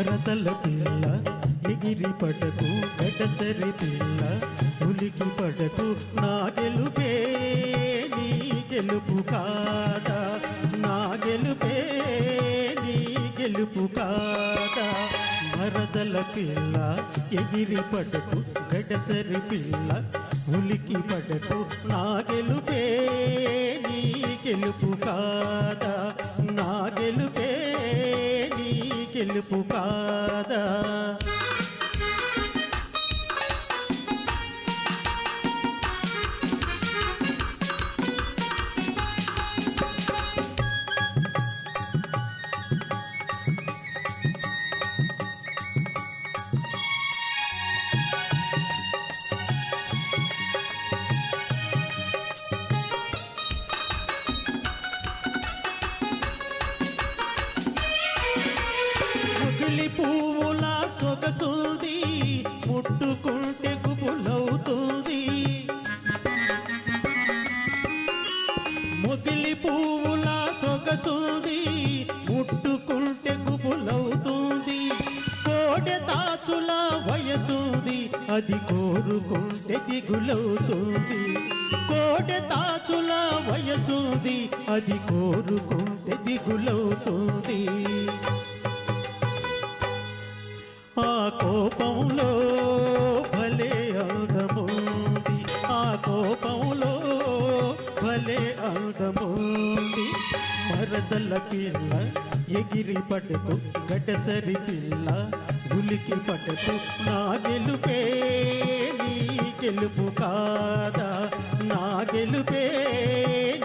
మరదల పిల్ల ఎగిరి పడకు గడసరి పిల్ల ఉలికి పడకు నా గెలుపే నీ గెలుపు కాదా నా గెలుపే నీ గెలుపు కాదా మరదల పిల్ల ఎగిరి పడకు గడసరి పిల్ల ఉలికి పడకు నా గెలుపే నీ గెలుపు కాదా నా గెలుపే నీ గెలుపు కాదా మొగిలి పువ్వుల సొగసుంది ముట్టుకుంటే గుబులవుతుంది మొగిలి పువ్వుల సొగసుంది ముట్టుకుంటే గుబులవుతుంది కోడె తాచుల వయసుంది అది కోరుకుంటే దిగులవుతుంది కోడె తాచుల వయసుంది అది కోరుకుంటే దిగులవుతుంది ఆ కోపంలో భలే అందముంది ఆ కోపంలో భలే అందముంది మరదల పిల్ల ఎగిరి పడకు గడసరి పిల్ల ఉలికి పడకు నా గెలుపే నీ గెలుపు కాదా నా గెలుపే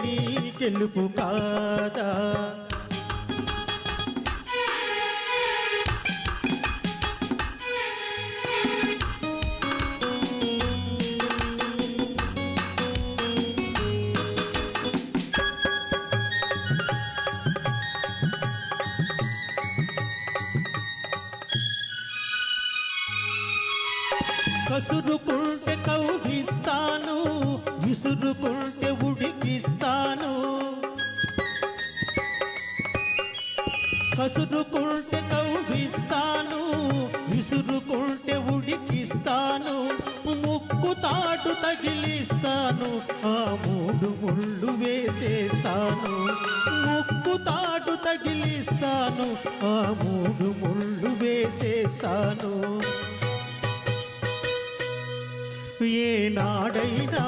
నీ గెలుపు కాదా కసురుకుంటే కౌగిస్తాను విసురుకుంటే ఉడికిస్తాను కసురుకుంటే కౌగిస్తాను విసురుకుంటే ఉడికిస్తాను ముక్కు తాటు తగిలిస్తాను ఆ మూడు ముళ్ళు వేసేస్తాను ముక్కు తాటు తగిలిస్తాను ఆ మూడు ముళ్ళు వేసేస్తాను ఏనాడైనా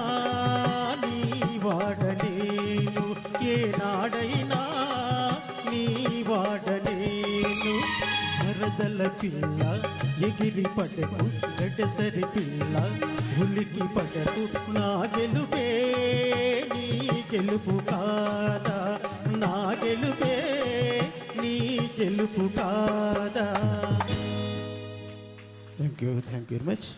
నీ వాడనేను ఏనాడైనా నీ వాడనేను మరదల పిల్ల ఎగిరి పడకు గడసరి పిల్ల ఉలికి పడకు నా గెలుపే నీ గెలుపు కాదా నా గెలుపే నీ గెలుపు కాదా థ్యాంక్ యూ వెరీ మచ్